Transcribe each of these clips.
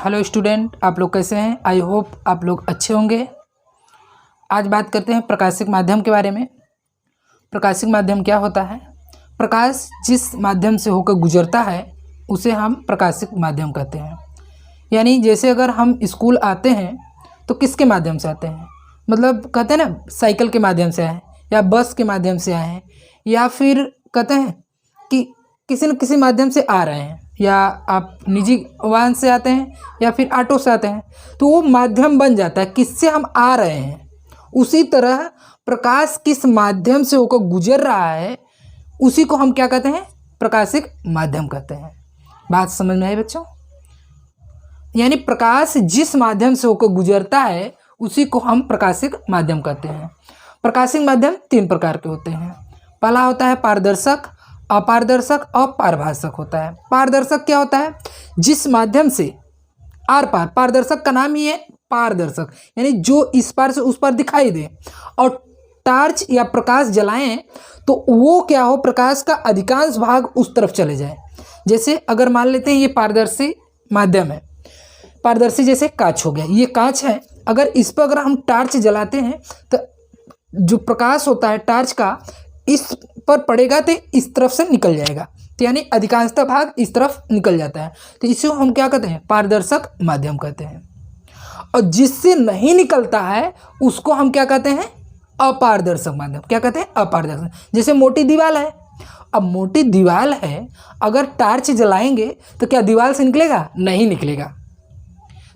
Hello student, आप लोग कैसे हैं? आई होप आप लोग अच्छे होंगे। आज बात करते हैं प्रकाशिक माध्यम के बारे में। प्रकाशिक माध्यम क्या होता है? प्रकाश जिस माध्यम से होकर गुजरता है उसे हम प्रकाशिक माध्यम कहते हैं। यानी जैसे अगर हम स्कूल आते हैं तो किसके माध्यम से आते हैं? मतलब कहते हैं ना, साइकिल के माध्यम से आए या बस के माध्यम से आए हैं, या फिर कहते हैं कि किसी न किसी माध्यम से आ रहे हैं, या आप निजी वाहन से आते हैं या फिर ऑटो से आते हैं, तो वो माध्यम बन जाता है किससे हम आ रहे हैं। उसी तरह प्रकाश किस माध्यम से होकर गुजर रहा है उसी को हम क्या कहते हैं? प्रकाशिक माध्यम कहते हैं। बात समझ में आई बच्चों? यानी प्रकाश जिस माध्यम से होकर गुजरता है उसी को हम प्रकाशिक माध्यम कहते हैं। प्रकाशिक माध्यम 3 प्रकार के होते हैं। पहला होता है पारदर्शक, अपारदर्शक और पारभाषक होता है। पारदर्शक क्या होता है? जिस माध्यम से आर पार, पारदर्शक का नाम ही है पारदर्शक, यानी जो इस पार से उस पार दिखाई दे, और टार्च या प्रकाश जलाएं तो वो क्या हो, प्रकाश का अधिकांश भाग उस तरफ चले जाए। जैसे अगर मान लेते हैं ये पारदर्शी माध्यम है, पारदर्शी जैसे कांच हो गया, ये कांच है, अगर इस पर अगर हम टार्च जलाते हैं तो जो प्रकाश होता है टार्च का इस पर पड़ेगा तो इस तरफ से निकल जाएगा, तो यानी अधिकांशतः भाग इस तरफ निकल जाता है, तो इसे हम क्या कहते हैं? पारदर्शक माध्यम कहते हैं। और जिससे नहीं निकलता है उसको हम क्या कहते हैं? अपारदर्शक माध्यम। क्या कहते हैं? अपारदर्शक। जैसे मोटी दीवार है, अब मोटी दीवार है, अगर टार्च जलाएंगे तो क्या दीवार से निकलेगा? नहीं निकलेगा,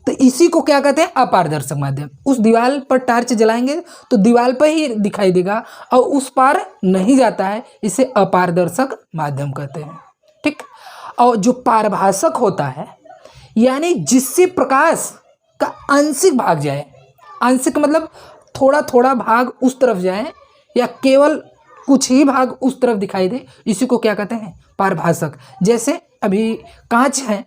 तो इसी को क्या कहते हैं? अपारदर्शक माध्यम। उस दीवार पर टार्च जलाएंगे तो दीवार पर ही दिखाई देगा और उस पार नहीं जाता है, इसे अपारदर्शक माध्यम कहते हैं। ठीक। और जो पारभाषक होता है, यानी जिससे प्रकाश का आंशिक भाग जाए, आंशिक मतलब थोड़ा थोड़ा भाग उस तरफ जाए या केवल कुछ ही भाग उस तरफ दिखाई दे, इसी को क्या कहते हैं? पारभाषक। जैसे अभी कांच है,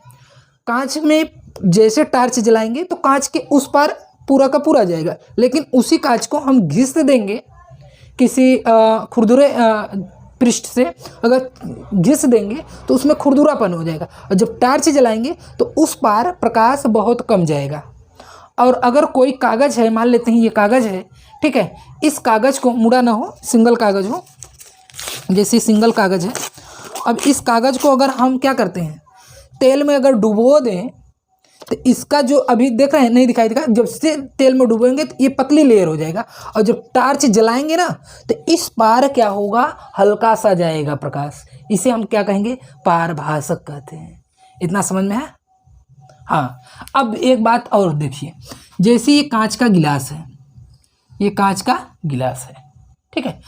कांच में जैसे टार्च जलाएंगे तो कांच के उस पार पूरा का पूरा जाएगा, लेकिन उसी कांच को हम घिस देंगे किसी खुरदुरे पृष्ठ से, अगर घिस देंगे तो उसमें खुरदुरापन हो जाएगा, और जब टार्च जलाएंगे तो उस पार प्रकाश बहुत कम जाएगा। और अगर कोई कागज़ है, मान लेते हैं ये कागज़ है, ठीक है, इस कागज़ को मुड़ा ना हो, सिंगल कागज़ हो, जैसे सिंगल कागज़ है, अब इस कागज़ को अगर हम क्या करते हैं? तेल में अगर डुबो दें तो इसका जो अभी देख रहे हैं नहीं दिखाई देगा, जब से तेल में डुबोएंगे तो ये पतली लेयर हो जाएगा, और जब टार्च जलाएंगे ना तो इस पार क्या होगा? हल्का सा जाएगा प्रकाश। इसे हम क्या कहेंगे? पारभाषक कहते हैं। इतना समझ में है? हाँ। अब एक बात और देखिए, जैसे ये कांच का गिलास है, ये कांच का गिलास है, ठीक है,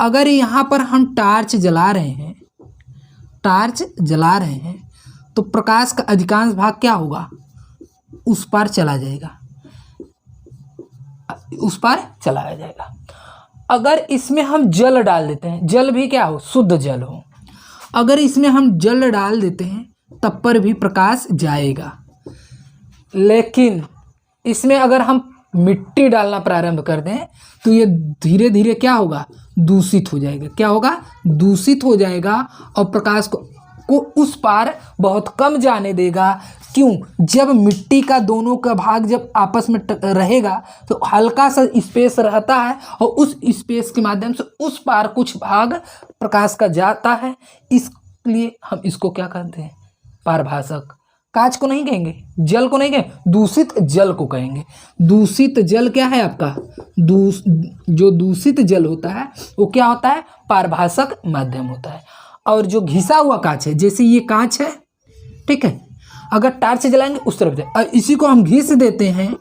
अगर यहाँ पर हम टार्च जला रहे हैं, टार्च जला रहे हैं तो प्रकाश का अधिकांश भाग क्या होगा? उस पार चला जाएगा, उस पार चला जाएगा। अगर इसमें हम जल डाल देते हैं, जल भी क्या हो? शुद्ध जल हो, अगर इसमें हम जल डाल देते हैं तब पर भी प्रकाश जाएगा। लेकिन इसमें अगर हम मिट्टी डालना प्रारंभ कर दें तो ये धीरे धीरे क्या होगा? दूषित हो जाएगा। क्या होगा? दूषित हो जाएगा, और प्रकाश को उस पार बहुत कम जाने देगा। क्यों? जब मिट्टी का दोनों का भाग जब आपस में रहेगा तो हल्का सा स्पेस रहता है, और उस स्पेस के माध्यम से उस पार कुछ भाग प्रकाश का जाता है, इसलिए हम इसको क्या कहते हैं? पारभाषक। कांच को नहीं कहेंगे, जल को नहीं कहेंगे, दूषित जल को कहेंगे। दूषित जल क्या है आपका? जो दूषित जल होता है वो क्या होता है? पारभाषक माध्यम होता है। और जो घिसा हुआ कांच है, जैसे ये कांच है, ठीक है, अगर टार्च जलाएंगे उस तरफ जाए, और इसी को हम घिस देते हैं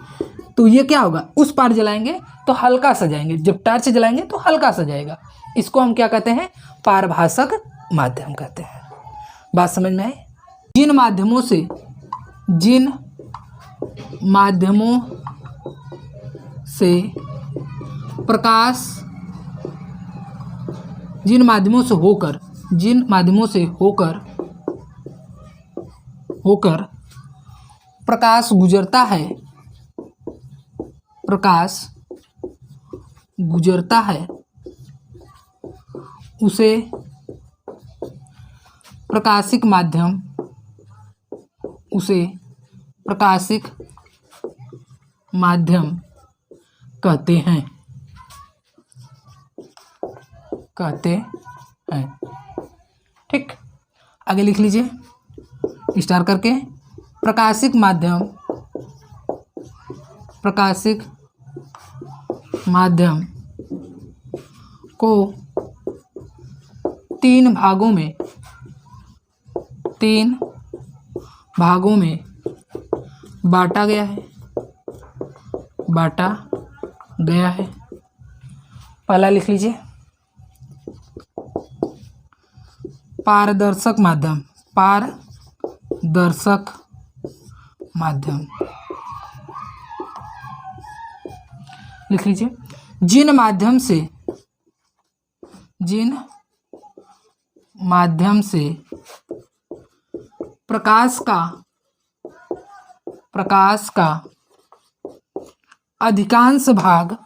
तो ये क्या होगा? उस पार जलाएंगे तो हल्का सा जाएंगे, जब टार्च जलाएंगे तो हल्का सा जाएगा। इसको हम क्या कहते हैं? पारभाषक माध्यम कहते हैं। बात समझ में आई? जिन माध्यमों से प्रकाश, जिन माध्यमों से होकर प्रकाश गुजरता है उसे प्रकाशिक माध्यम प्रकाशिक माध्यम कहते हैं। ठीक, आगे लिख लीजिए स्टार करके। प्रकाशिक माध्यम को तीन भागों में बांटा गया है। पहला लिख लीजिए पारदर्शक माध्यम लिख लीजिए। जिन माध्यम से प्रकाश का अधिकांश भाग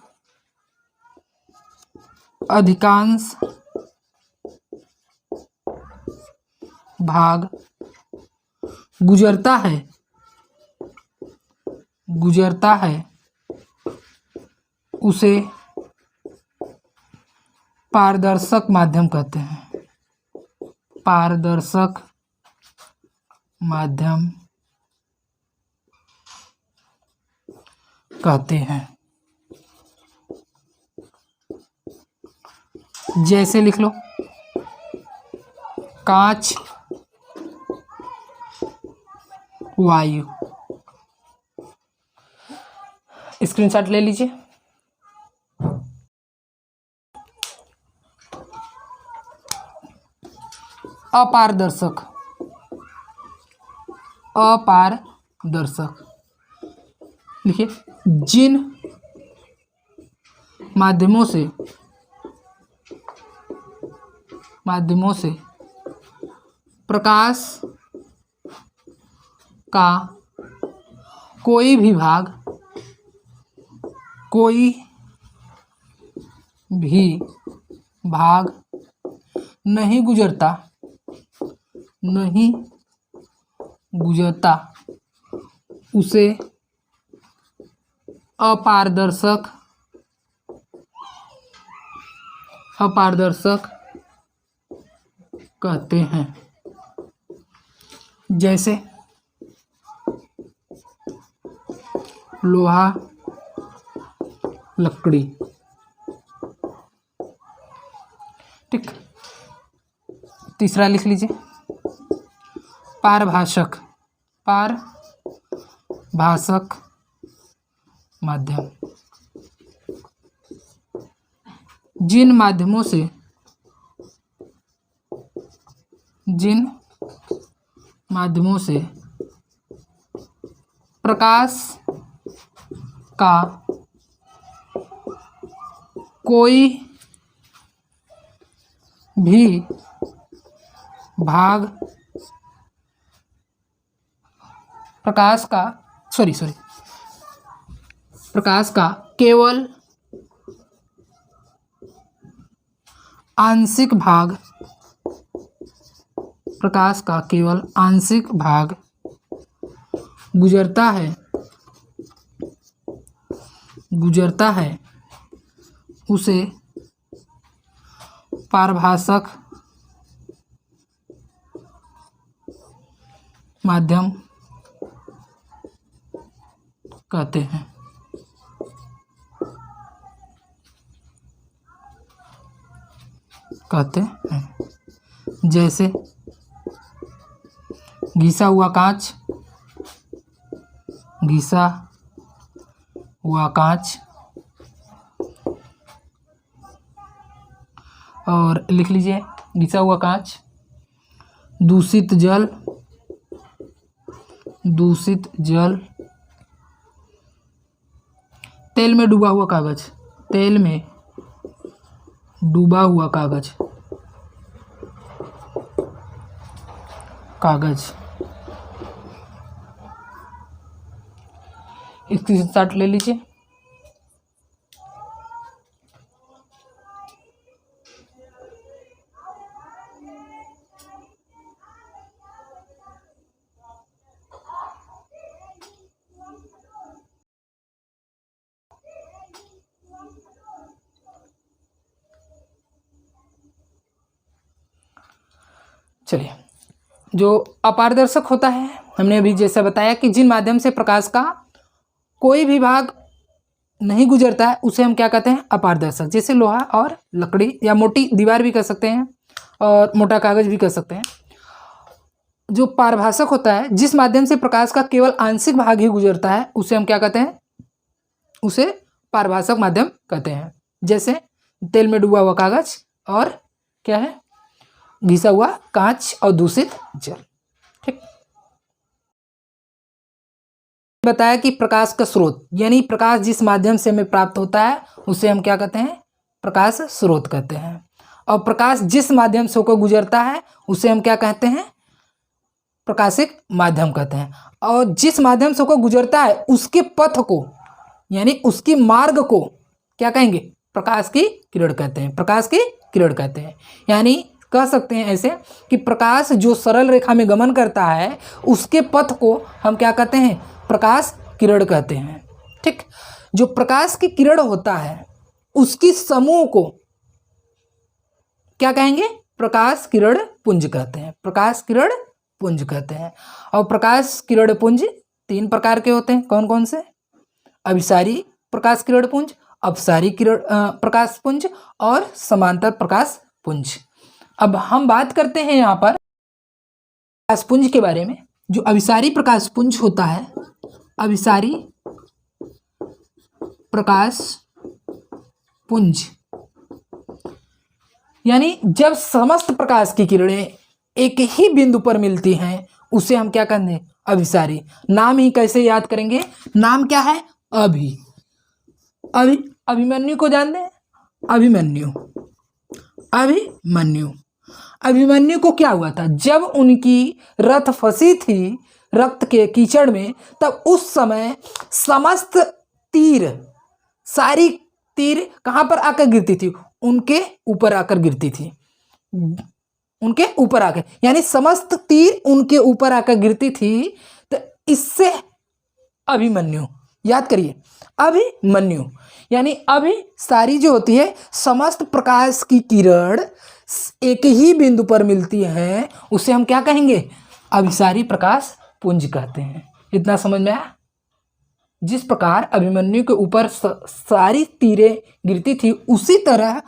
गुजरता है उसे पारदर्शक माध्यम कहते हैं। जैसे लिख लो कांच, वायु। स्क्रीनशॉट ले लीजिए। अपारदर्शक लिखिए। जिन माध्यमों से प्रकाश का कोई भी भाग नहीं गुजरता उसे अपारदर्शक कहते हैं। जैसे लोहा, लकड़ी। ठीक, तीसरा लिख लीजिए पारभाषक माध्यम। जिन माध्यमों से प्रकाश का कोई भी भाग प्रकाश का केवल आंशिक भाग गुजरता है उसे पारभाषक माध्यम कहते हैं। जैसे घिसा हुआ कांच और लिख लीजिए घिसा हुआ कांच, दूषित जल, तेल में डूबा हुआ कागज। इसकी स्क्रीनशॉट ले लीजिए। चलिए, जो अपारदर्शक होता है, हमने अभी जैसा बताया कि जिन माध्यम से प्रकाश का कोई भी भाग नहीं गुजरता है उसे हम क्या कहते हैं, अपारदर्शक। जैसे लोहा और लकड़ी, या मोटी दीवार भी कह सकते हैं और मोटा कागज भी कह सकते हैं। जो पारभाषक होता है, जिस माध्यम से प्रकाश का केवल आंशिक भाग ही गुजरता है, उसे हम क्या कहते हैं, उसे पारभाषक माध्यम कहते हैं। जैसे तेल में डूबा हुआ कागज और क्या है, घिसा हुआ कांच और दूषित जल। ठीक, बताया कि प्रकाश का स्रोत, यानी प्रकाश जिस माध्यम से हमें प्राप्त होता है उसे हम क्या कहते हैं, प्रकाश स्रोत कहते हैं। और प्रकाश जिस माध्यम से होकर गुजरता है उसे हम क्या कहते हैं, प्रकाशिक माध्यम कहते हैं। और जिस माध्यम से होकर गुजरता है उसके पथ को, यानी उसकी मार्ग को क्या कहेंगे, प्रकाश की किरण कहते हैं। प्रकाश की किरण कहते हैं, यानी कह सकते हैं ऐसे कि प्रकाश जो सरल रेखा में गमन करता है उसके पथ को हम क्या कहते हैं, प्रकाश किरण कहते हैं। ठीक, जो प्रकाश की किरण होता है उसकी समूह को क्या कहेंगे, प्रकाश किरण पुंज कहते हैं। प्रकाश किरण पुंज कहते हैं। और प्रकाश किरण पुंज 3 प्रकार के होते हैं। कौन कौन से, अभिसारी प्रकाश किरण पुंज, अपसारी किरण प्रकाश पुंज और समांतर प्रकाश पुंज। अब हम बात करते हैं यहाँ पर प्रकाश पुंज के बारे में। जो अभिसारी प्रकाश पुंज होता है, अभिसारी प्रकाश पुंज, यानी जब समस्त प्रकाश की किरणें एक ही बिंदु पर मिलती हैं उसे हम क्या कहते हैं, अभिसारी। नाम ही कैसे याद करेंगे, नाम क्या है, अभिमन्यु को जानते हैं, अभिमन्यु। अभिमन्यु को क्या हुआ था, जब उनकी रथ फंसी थी रक्त के कीचड़ में, तब उस समय समस्त तीर, सारी तीर कहाँ पर आकर गिरती थी, उनके ऊपर आकर गिरती थी। उनके ऊपर आकर, यानी समस्त तीर उनके ऊपर आकर गिरती थी। तो इससे अभिमन्यु, याद करिए, अभिमन्यु यानी अभिसारी जो होती है, समस्त प्रकाश की किरण एक ही बिंदु पर मिलती है, उसे हम क्या कहेंगे, अभिसारी प्रकाश पुंज कहते हैं। इतना समझ में आया। जिस प्रकार अभिमन्यु के ऊपर सारी तीरें गिरती थी, उसी तरह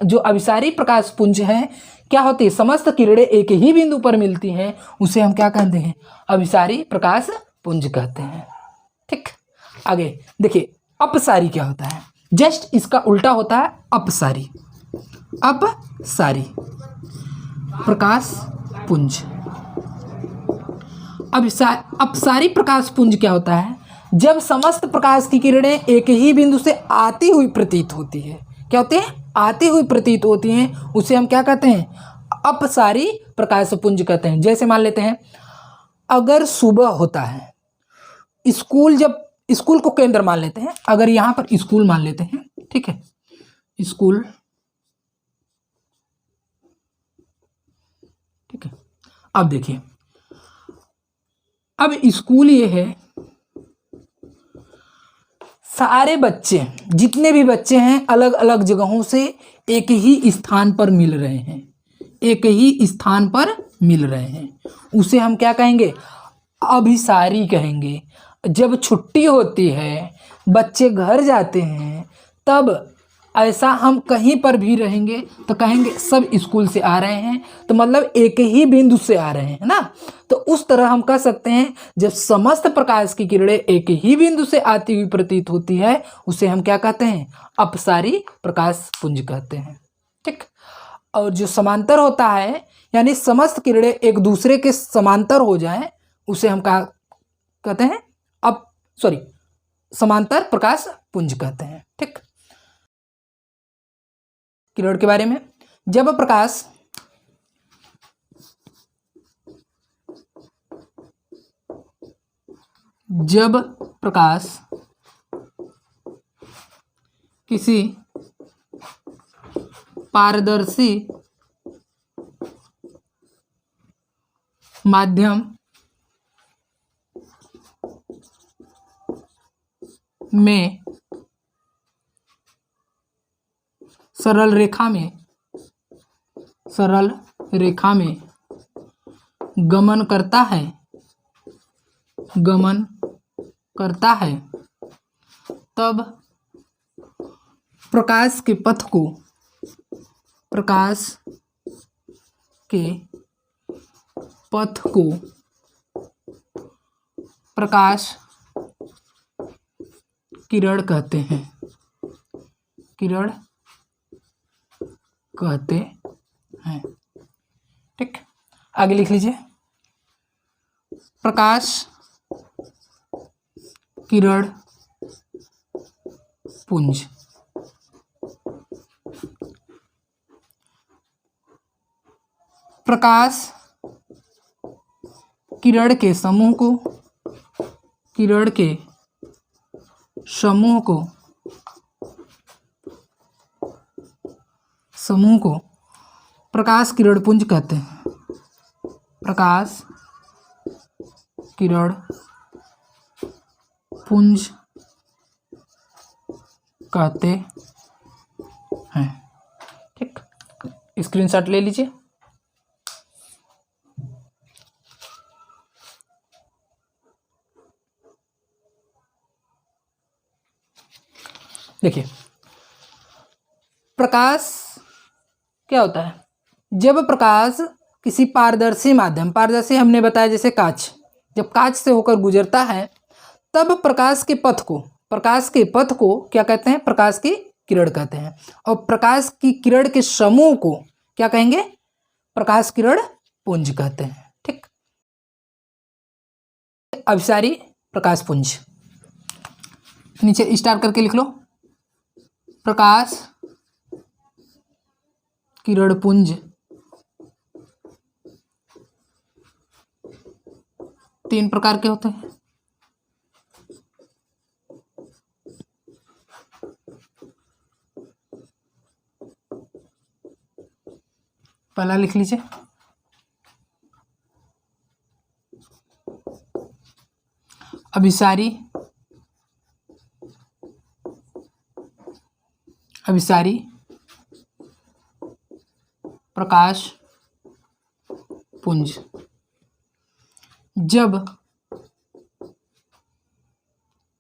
जो अभिसारी प्रकाश पुंज है क्या होती है, समस्त किरणें एक ही बिंदु पर मिलती हैं, उसे हम क्या कहते हैं, अभिसारी प्रकाश पुंज कहते हैं। ठीक, आगे देखिए, अपसारी क्या होता है, जस्ट इसका उल्टा होता है अपसारी। अपसारी प्रकाश पुंज। अपसारी प्रकाश पुंज क्या होता है, जब समस्त प्रकाश की किरणें एक ही बिंदु से आती हुई प्रतीत होती है, क्या होती है, आती हुई प्रतीत होती हैं, उसे हम क्या कहते हैं, अपसारी प्रकाश पुंज कहते हैं। जैसे मान लेते हैं, अगर सुबह होता है, स्कूल को केंद्र मान लेते हैं, अगर यहाँ पर स्कूल मान लेते हैं, ठीक है, स्कूल, ठीक है। अब देखिए, अब स्कूल ये है, सारे बच्चे, जितने भी बच्चे हैं, अलग अलग जगहों से एक ही स्थान पर मिल रहे हैं, एक ही स्थान पर मिल रहे हैं, उसे हम क्या कहेंगे, अभिसारी कहेंगे। जब छुट्टी होती है, बच्चे घर जाते हैं, तब ऐसा हम कहीं पर भी रहेंगे तो कहेंगे सब स्कूल से आ रहे हैं, तो मतलब एक ही बिंदु से आ रहे हैं ना। तो उस तरह हम कह सकते हैं, जब समस्त प्रकाश की किरणें एक ही बिंदु से आती हुई प्रतीत होती है, उसे हम क्या कहते हैं, अपसारी प्रकाश पुंज कहते हैं। ठीक, और जो समांतर होता है, यानी समस्त किरणें एक दूसरे के समांतर हो जाएं, उसे हम क्या कहते हैं, समांतर प्रकाश पुंज कहते हैं। ठीक, किरण के बारे में, जब प्रकाश किसी पारदर्शी माध्यम में सरल रेखा में गमन करता है, गमन करता है, तब प्रकाश के पथ को, प्रकाश के पथ को प्रकाश किरण कहते हैं, किरण कहते हैं। ठीक, आगे लिख लीजिए। प्रकाश किरण पुंज। प्रकाश किरण के समूह को, किरण के समूह को, समूह को प्रकाश किरण पुंज कहते हैं, प्रकाश किरण पुंज कहते हैं। ठीक, स्क्रीनशॉट ले लीजिए। देखिए, प्रकाश क्या होता है? जब प्रकाश किसी पारदर्शी माध्यम, पारदर्शी हमने बताया जैसे कांच, जब कांच से होकर गुजरता है तब प्रकाश के पथ को, प्रकाश के पथ को क्या कहते हैं? प्रकाश की किरण कहते हैं। और प्रकाश की किरण के समूह को क्या कहेंगे? प्रकाश किरण पुंज कहते हैं। ठीक, अभिसारी प्रकाश पुंज, नीचे स्टार करके लिख लो। प्रकाश किरण पुंज 3 प्रकार के होते हैं। पहला लिख लीजिए, अभिसारी, अभिसारी प्रकाश पुंज। जब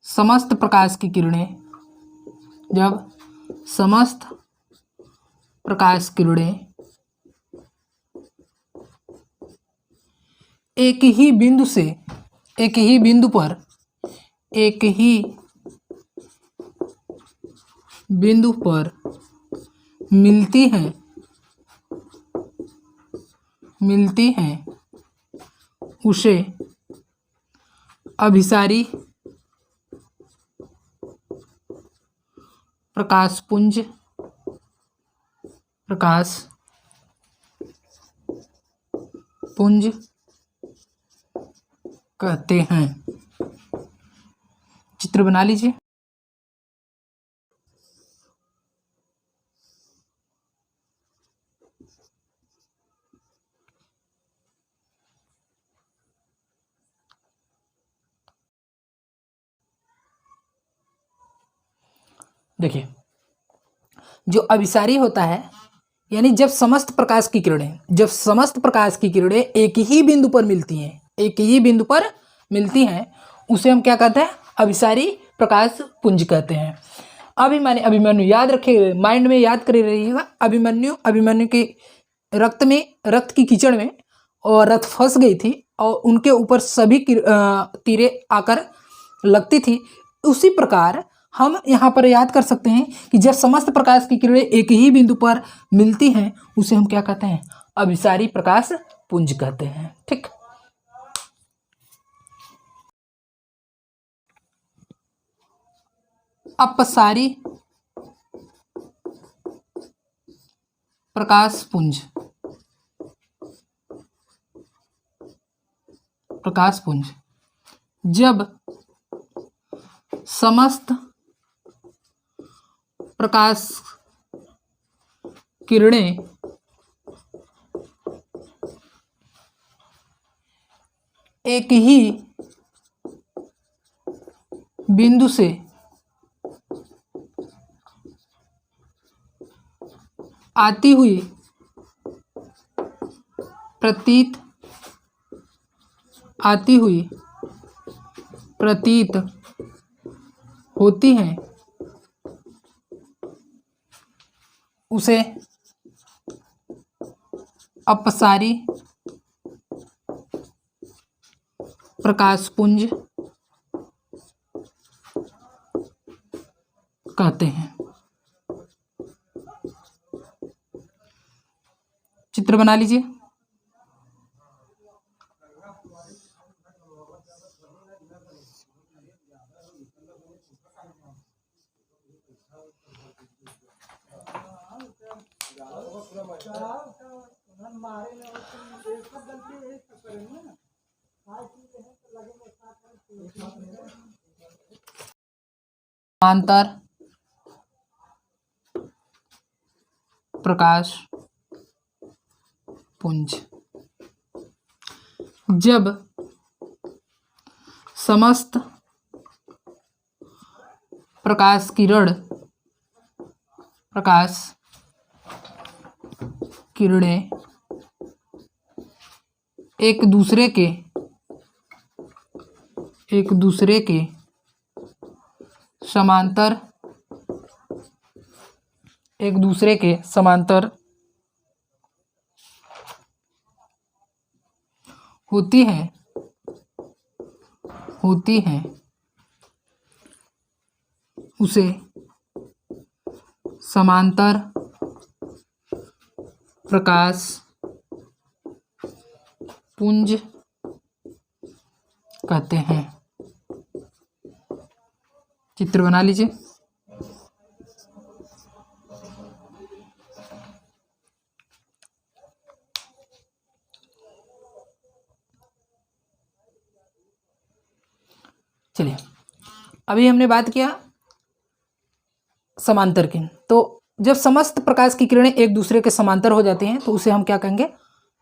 समस्त प्रकाश की किरणें, जब समस्त प्रकाश किरणें एक ही बिंदु से, एक ही बिंदु पर, एक ही बिंदु पर मिलती हैं, मिलती हैं, उसे अभिसारी प्रकाश पुंज, प्रकाश पुंज कहते हैं। चित्र बना लीजिए। देखिए, जो अभिसारी होता है यानी जब समस्त प्रकाश की किरणें, जब समस्त प्रकाश की किरणें एक ही बिंदु पर मिलती हैं, एक ही बिंदु पर मिलती हैं, उसे हम क्या कहते हैं? अभिसारी प्रकाश पुंज कहते हैं। अभिमन्यु, अभिमन्यु याद रखिए, माइंड में याद कर रहिएगा। अभिमन्यु, अभिमन्यु के रक्त में, रक्त की कीचड़ में और रथ फंस गई थी और उनके ऊपर सभी तीरें आकर लगती थी। उसी प्रकार हम यहाँ पर याद कर सकते हैं कि जब समस्त प्रकाश की किरणें एक ही बिंदु पर मिलती हैं उसे हम क्या कहते हैं? अभिसारी प्रकाश पुंज कहते हैं। ठीक, अपसारी प्रकाश पुंज, प्रकाश पुंज जब समस्त प्रकाश किरणें एक ही बिंदु से आती हुई प्रतीत आती हुई प्रतीत होती हैं उसे अपसारी प्रकाशपुंज कहते हैं। चित्र बना लीजिए। समांतर प्रकाश पुंज जब समस्त प्रकाश किरणें एक दूसरे के समांतर होती हैं उसे समांतर प्रकाश पुंज कहते हैं। चित्र बना लीजिए। चलिए, अभी हमने बात किया समांतर की। तो जब समस्त प्रकाश की किरणें एक दूसरे के समांतर हो जाती हैं तो उसे हम क्या कहेंगे?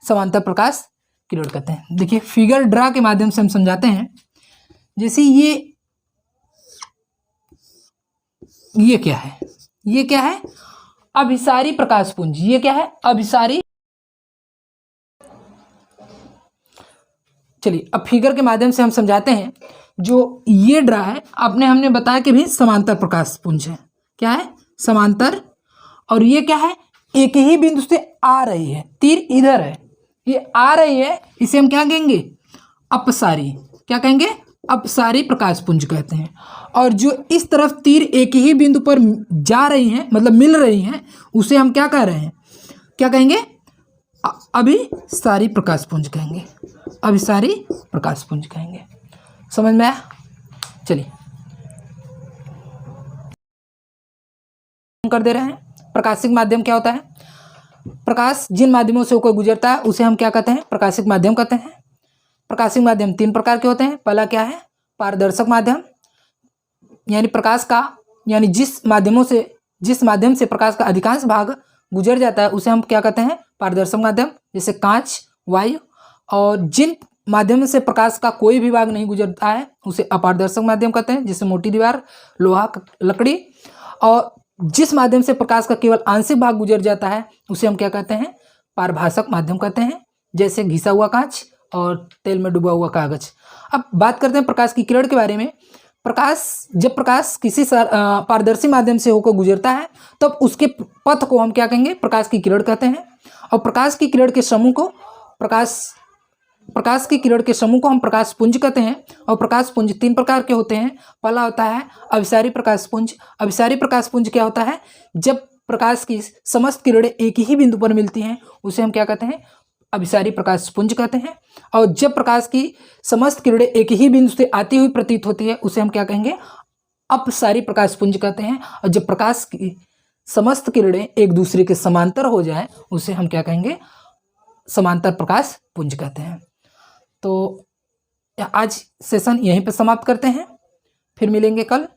समांतर प्रकाश किरण कहते हैं। देखिए, फिगर ड्रा के माध्यम से हम समझाते हैं। जैसे ये क्या है? ये क्या है? अभिसारी प्रकाश पुंज। ये क्या है? अभिसारी। चलिए, अब फिगर के माध्यम से हम समझाते हैं। जो ये ड्रा है, हमने बताया कि भी समांतर प्रकाश पुंज है। क्या है? समांतर। और ये क्या है? एक ही बिंदु से आ रही है। तीर इधर है, ये आ रही है, इसे हम क्या कहेंगे? अपसारी। क्या कहेंगे? अपसारी प्रकाश पुंज कहते हैं। और जो इस तरफ तीर एक ही बिंदु पर जा रही हैं, मतलब मिल रही हैं, उसे हम क्या कह रहे हैं? क्या कहेंगे? अभिसारी प्रकाश पुंज कहेंगे। अभिसारी प्रकाश पुंज कहेंगे। समझ में आया? चलिए, कर दे रहे हैं। प्रकाशिक माध्यम क्या होता है? प्रकाश जिन माध्यमों से होकर गुजरता है उसे हम क्या कहते हैं? प्रकाशिक माध्यम कहते हैं। प्रकाशिक माध्यम 3 प्रकार के होते हैं। पहला क्या है? पारदर्शक माध्यम, यानी जिस माध्यम से प्रकाश का अधिकांश भाग गुजर जाता है उसे हम क्या कहते हैं? पारदर्शक माध्यम। जैसे कांच, वायु। और जिन माध्यम से प्रकाश का कोई भी भाग नहीं गुजरता है उसे अपारदर्शक माध्यम कहते हैं, जैसे मोटी दीवार, लोहा, लकड़ी। और जिस माध्यम से प्रकाश का केवल आंशिक भाग गुजर जाता है उसे हम क्या कहते हैं? पारभासक माध्यम कहते हैं, जैसे घिसा हुआ कांच और तेल में डूबा हुआ कागज। अब बात करते हैं प्रकाश की किरण के बारे में। जब प्रकाश किसी पारदर्शी माध्यम से होकर गुजरता है तब उसके पथ को हम क्या कहेंगे? प्रकाश की किरण कहते हैं। और प्रकाश की किरण के समूह को हम प्रकाश पुंज कहते हैं। और प्रकाश पुंज 3 प्रकार के होते हैं। पहला होता है अभिसारी प्रकाश पुंज। अभिसारी प्रकाश पुंज क्या होता है? जब प्रकाश की समस्त किरणें एक ही बिंदु पर मिलती हैं उसे हम क्या कहते हैं? अभिसारी प्रकाश पुंज कहते हैं। और जब प्रकाश की समस्त किरणें एक ही बिंदु से आती हुई प्रतीत होती है उसे हम क्या कहेंगे? अपसारी प्रकाश पुंज कहते हैं। और जब प्रकाश की समस्त किरणें एक दूसरे के समांतर हो जाए उसे हम क्या कहेंगे? समांतर प्रकाश पुंज कहते हैं। तो आज सेशन यहीं पर समाप्त करते हैं, फिर मिलेंगे कल।